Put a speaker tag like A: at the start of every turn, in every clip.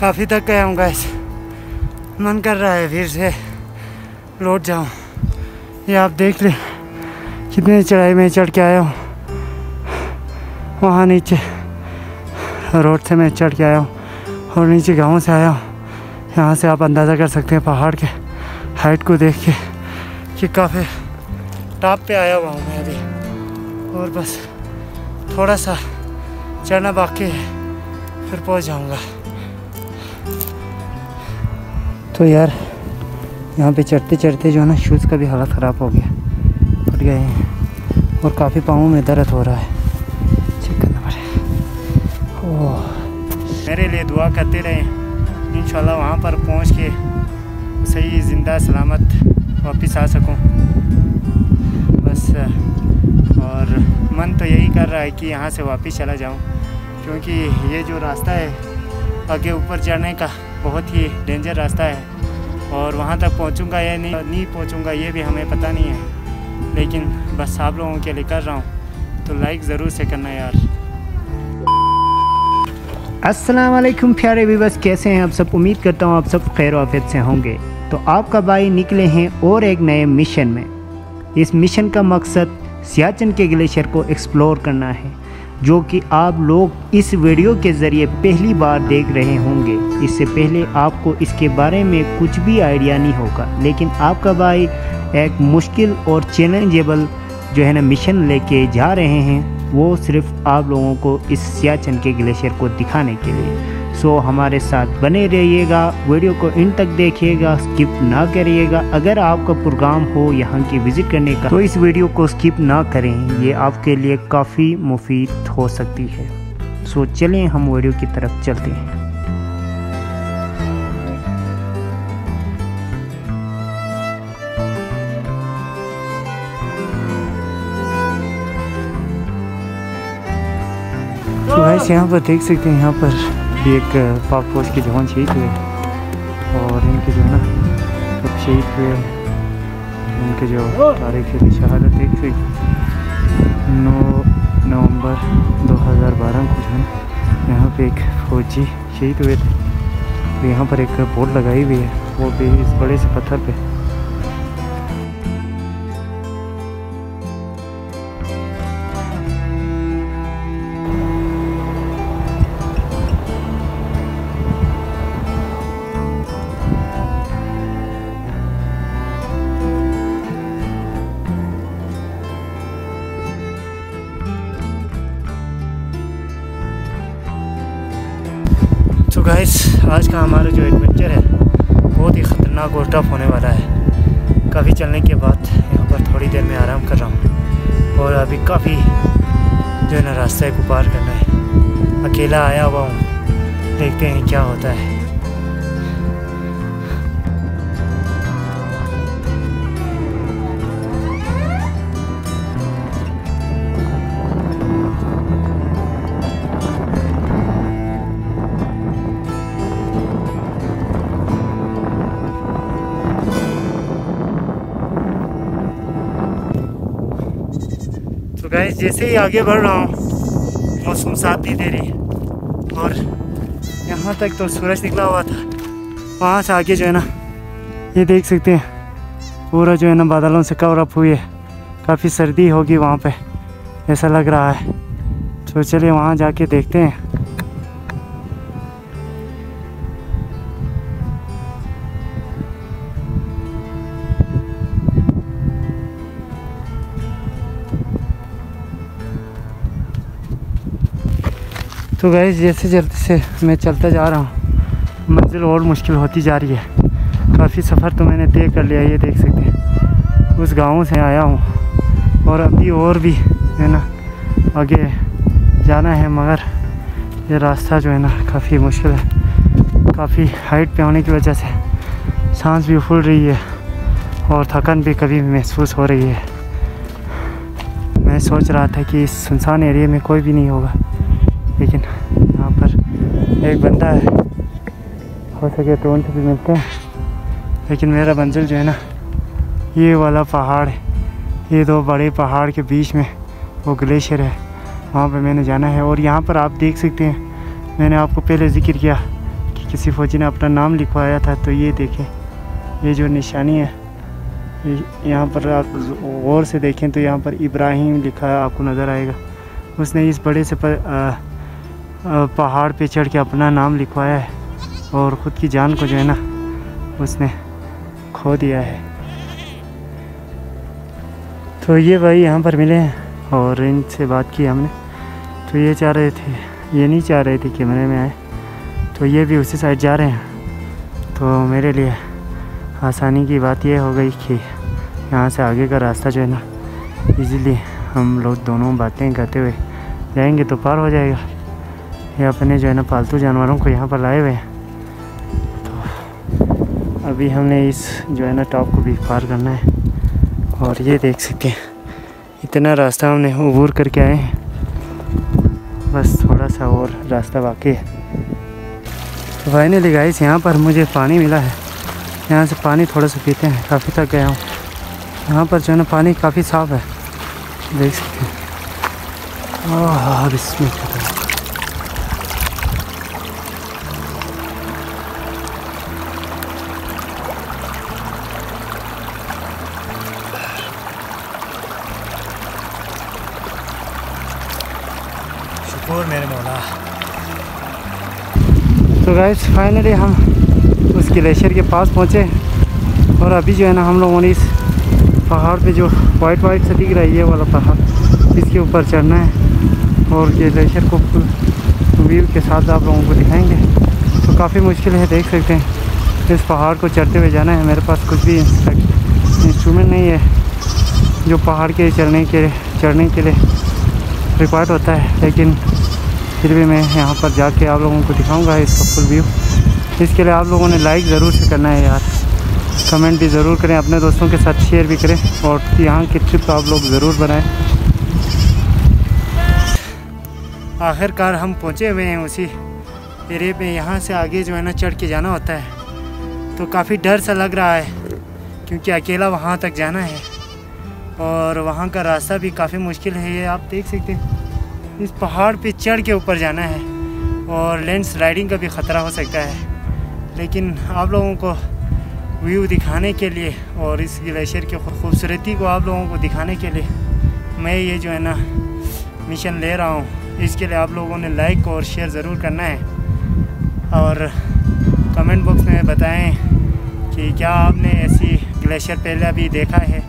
A: काफ़ी थक गया हूँ गाइस, मन कर रहा है फिर से लौट जाऊँ। ये आप देख लें कितनी चढ़ाई में चढ़ के आया हूँ। वहाँ नीचे रोड से मैं चढ़ के आया हूँ और नीचे गाँव से आया हूँ। यहाँ से आप अंदाज़ा कर सकते हैं पहाड़ के हाइट को देख के कि काफ़ी टॉप पे आया हुआ हूँ मैं अभी, और बस थोड़ा सा चढ़ना बाकी है फिर पहुँच जाऊँगा। तो यार यहाँ पे चढ़ते चढ़ते जो है ना शूज़ का भी हालत ख़राब हो गया, फट गए हैं और काफ़ी पाँव में दर्द हो रहा है। चेक करना पड़ेगा। ओह, मेरे लिए दुआ करते रहें, इंशाल्लाह वहाँ पर पहुँच के सही ज़िंदा सलामत वापस आ सकूँ बस। और मन तो यही कर रहा है कि यहाँ से वापस चला जाऊँ, क्योंकि ये जो रास्ता है आगे ऊपर चढ़ने का बहुत ही डेंजर रास्ता है, और वहाँ तक पहुँचूँगा या नहीं पहुँचूँगा ये भी हमें पता नहीं है। लेकिन बस आप लोगों के लिए कर रहा हूँ, तो लाइक ज़रूर से करना यार।
B: अस्सलाम वालेकुम प्यारे व्यूअर्स, कैसे हैं आप सब? उम्मीद करता हूँ आप सब खैर आफियत से होंगे। तो आपका भाई निकले हैं और एक नए मिशन में। इस मिशन का मकसद सियाचिन के ग्लेशियर को एक्सप्लोर करना है, जो कि आप लोग इस वीडियो के ज़रिए पहली बार देख रहे होंगे। इससे पहले आपको इसके बारे में कुछ भी आइडिया नहीं होगा, लेकिन आपका भाई एक मुश्किल और चैलेंजेबल जो है ना मिशन लेके जा रहे हैं, वो सिर्फ आप लोगों को इस सियाचिन के ग्लेशियर को दिखाने के लिए। सो हमारे साथ बने रहिएगा, वीडियो को इन तक देखिएगा, स्किप ना करिएगा। अगर आपका प्रोग्राम हो यहाँ की विज़िट करने का तो इस वीडियो को स्किप ना करें, ये आपके लिए काफ़ी मुफीद हो सकती है। सो चलें हम वीडियो की तरफ चलते हैं।
A: तो गाइस यहाँ पर देख सकते हैं, यहाँ पर भी एक पाक फौज के जवान शहीद हुए और इनके जो है ना सब शहीद हुए, उनके जो तारीख शहादत देख सकते 9 नवंबर 2012 को जो है यहाँ पे एक फौजी शहीद हुए थे। तो यहाँ पर एक बोर्ड लगाई हुई है, वो भी इस बड़े से पत्थर पे। तो गाइस आज का हमारा जो एडवेंचर है बहुत ही ख़तरनाक और टफ होने वाला है। काफ़ी चलने के बाद यहाँ पर थोड़ी देर में आराम कर रहा हूँ और अभी काफ़ी जो है ना रास्ते को पार करना है। अकेला आया हुआ हूँ, देखते हैं क्या होता है। तो गाइस जैसे ही आगे बढ़ रहा हूँ मौसम साथ नहीं दे रही, और यहाँ तक तो सूरज निकला हुआ था, वहाँ से आगे जो है ना ये देख सकते हैं पूरा जो है ना बादलों से कवर अप हुई है। काफ़ी सर्दी होगी वहाँ पे ऐसा लग रहा है। तो चलिए वहाँ जाके देखते हैं। तो गाइस जैसे जल्दी से मैं चलता जा रहा हूँ, मंजिल और मुश्किल होती जा रही है। काफ़ी सफ़र तो मैंने तय कर लिया, ये देख सकते हैं उस गाँव से आया हूँ और अभी और भी है ना आगे जाना है, मगर ये रास्ता जो है ना काफ़ी मुश्किल है। काफ़ी हाइट पे होने की वजह से सांस भी फूल रही है और थकान भी कभी महसूस हो रही है। मैं सोच रहा था कि इस सुनसान एरिया में कोई भी नहीं होगा, लेकिन यहाँ पर एक बंदा है, हो सके तो उनसे भी मिलते हैं। लेकिन मेरा मंजिल जो है ना ये वाला पहाड़ है, ये दो बड़े पहाड़ के बीच में वो ग्लेशियर है, वहाँ पे मैंने जाना है। और यहाँ पर आप देख सकते हैं, मैंने आपको पहले जिक्र किया कि किसी फ़ौजी ने अपना नाम लिखवाया था। तो ये देखें, ये जो निशानी है, यहाँ पर आप गौर से देखें तो यहाँ पर इब्राहिम लिखा है, आपको नज़र आएगा। उसने इस बड़े से पहाड़ पे चढ़ के अपना नाम लिखवाया है और ख़ुद की जान को जो है ना उसने खो दिया है। तो ये भाई यहाँ पर मिले हैं और इनसे बात की हमने। तो ये चाह रहे थे, ये नहीं चाह रहे थे कैमरे में आए, तो ये भी उसी साइड जा रहे हैं। तो मेरे लिए आसानी की बात यह हो गई कि यहाँ से आगे का रास्ता जो है ना इजीली हम लोग दोनों बातें करते हुए जाएंगे तो पार हो जाएगा। ये अपने जो है ना पालतू जानवरों को यहाँ पर लाए हुए हैं। तो अभी हमने इस जो है ना टॉप को भी पार करना है। और ये देख सकते हैं इतना रास्ता हमने अबूर करके आए हैं, बस थोड़ा सा और रास्ता बाकी है। तो फाइनली गाइस यहाँ पर मुझे पानी मिला है, यहाँ से पानी थोड़ा सा पीते हैं, काफ़ी थक गया हूँ। यहाँ पर जो है ना पानी काफ़ी साफ़ है, देख सकते हैं। ओह बिस्मिल्लाह। शुक्र मेरे मौला। तो गाइस फाइनली हम उस ग्लेशियर के पास पहुँचे और अभी जो है ना हम लोगों ने इस पहाड़ पे जो वाइट सा दिख रहा है, ये वाला पहाड़, इसके ऊपर चढ़ना है और ग्लेशियर को फुल व्यू के साथ आप लोगों को दिखाएंगे। तो काफ़ी मुश्किल है, देख सकते हैं। इस पहाड़ को चढ़ते हुए जाना है। मेरे पास कुछ भी इंस्ट्रूमेंट नहीं है जो पहाड़ के चढ़ने के लिए रिक्वायर्ड होता है, लेकिन फिर भी मैं यहाँ पर जाके आप लोगों को दिखाऊंगा इसका फुल व्यू। इसके लिए आप लोगों ने लाइक ज़रूर से करना है यार, कमेंट भी ज़रूर करें, अपने दोस्तों के साथ शेयर भी करें और यहाँ की ट्रिप आप लोग ज़रूर बनाएं। आखिरकार हम पहुँचे हुए हैं उसी एरिया पे। यहाँ से आगे जो है ना चढ़ के जाना होता है, तो काफ़ी डर सा लग रहा है क्योंकि अकेला वहाँ तक जाना है और वहाँ का रास्ता भी काफ़ी मुश्किल है। ये आप देख सकते हैं, इस पहाड़ पे चढ़ के ऊपर जाना है और लैंडस्लाइडिंग का भी ख़तरा हो सकता है। लेकिन आप लोगों को व्यू दिखाने के लिए और इस ग्लेशियर की खूबसूरती को आप लोगों को दिखाने के लिए मैं ये जो है ना मिशन ले रहा हूँ। इसके लिए आप लोगों ने लाइक और शेयर ज़रूर करना है और कमेंट बॉक्स में बताएं कि क्या आपने ऐसी ग्लेशियर पहले अभी देखा है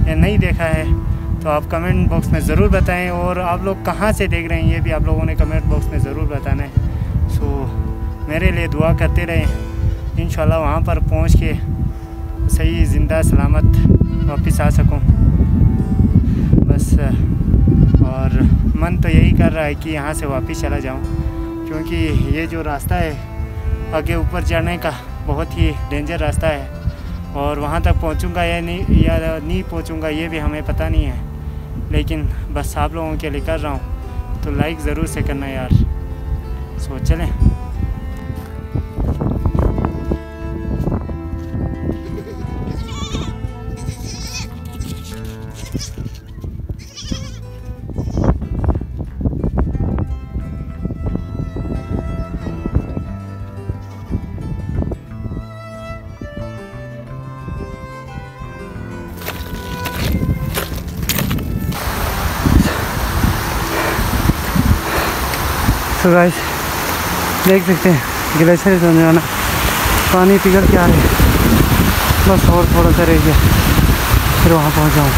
A: या नहीं देखा है। तो आप कमेंट बॉक्स में ज़रूर बताएं और आप लोग कहाँ से देख रहे हैं ये भी आप लोगों ने कमेंट बॉक्स में ज़रूर बताना है। सो मेरे लिए दुआ करते रहें, इंशाल्लाह वहाँ पर पहुँच के सही ज़िंदा सलामत वापस आ सकूँ बस। और मन तो यही कर रहा है कि यहाँ से वापस चला जाऊँ, क्योंकि ये जो रास्ता है आगे ऊपर चढ़ने का बहुत ही डेंजर रास्ता है और वहाँ तक पहुँचूँगा या नहीं पहुँचूँगा ये भी हमें पता नहीं है। लेकिन बस आप लोगों के लिए कर रहा हूँ, तो लाइक ज़रूर से करना यार। सो चलें। तो गाइस देख सकते हैं ग्लेशियर से जाना, पानी पिघल के आ रहे हैं। बस और थोड़ा सा रह गया फिर वहाँ पहुँच जाऊँ।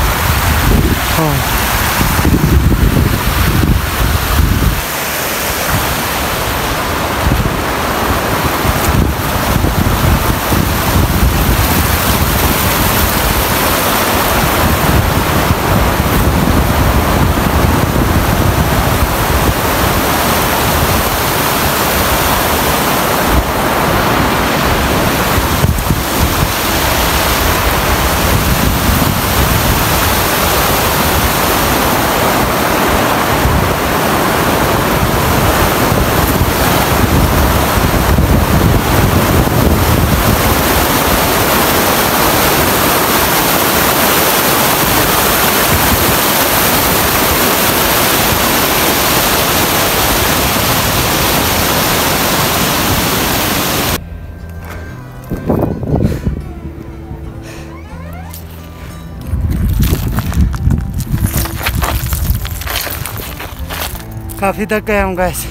A: काफ़ी थक गया हूँ गैस,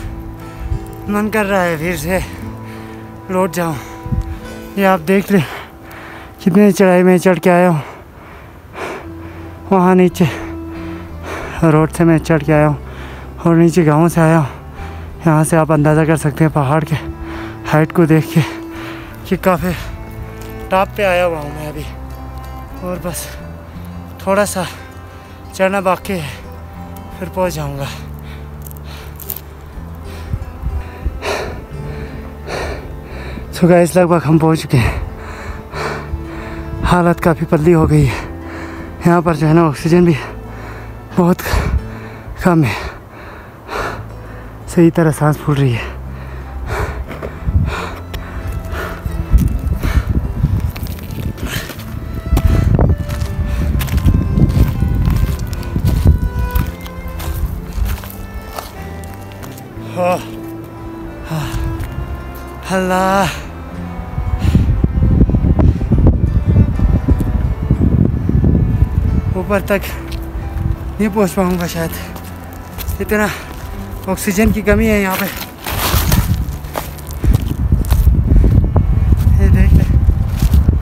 A: मन कर रहा है फिर से लौट जाऊँ। ये आप देख लें कितनी चढ़ाई में चढ़ के आया हूँ। वहाँ नीचे रोड से मैं चढ़ के आया हूँ और नीचे गाँव से आया हूँ। यहाँ से आप अंदाज़ा कर सकते हैं पहाड़ के हाइट को देख के कि काफ़ी टॉप पे आया हुआ हूँ मैं अभी, और बस थोड़ा सा चढ़ना बाकी है फिर पहुँच जाऊँगा। तो गाइस लगभग हम पहुँच चुके हैं। हालत काफ़ी पतली हो गई है। यहाँ पर जो है ना ऑक्सीजन भी बहुत कम है, सही तरह सांस फूल रही है। अल्लाह, ऊपर तक नहीं पहुंच पाऊंगा शायद, इतना ऑक्सीजन की कमी है यहाँ पे। ये देख ले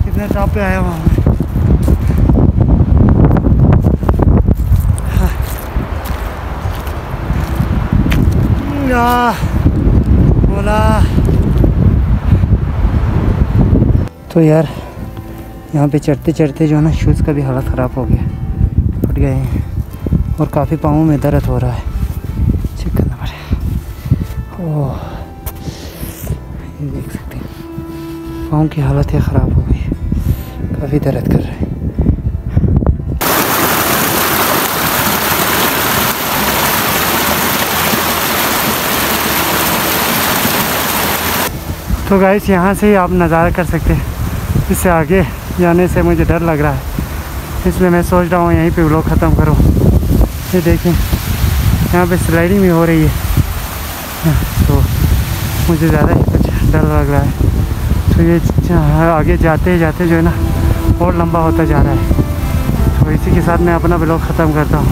A: कितना टॉप पे आया हुआ हूँ मैं। बोला तो यार, यहाँ पे चढ़ते चढ़ते जो है ना शूज़ का भी हालत ख़राब हो गया, फट गए हैं और काफ़ी पाँव में दर्द हो रहा है। चेक करना पड़ेगा। ओह, ये देख सकते हैं पाँव की हालत है ख़राब हो गई, काफ़ी दर्द कर रहा है। तो गाइस यहाँ से ही आप नज़ारा कर सकते हैं। इससे आगे जाने से मुझे डर लग रहा है, इसलिए मैं सोच रहा हूँ यहीं पे व्लॉग ख़त्म करूँ। ये देखें यहाँ पे स्लाइडिंग भी हो रही है, तो मुझे ज़्यादा ही कुछ डर लग रहा है। तो ये आगे जाते जाते जो है ना और लंबा होता जा रहा है। तो इसी के साथ मैं अपना व्लॉग ख़त्म करता हूँ।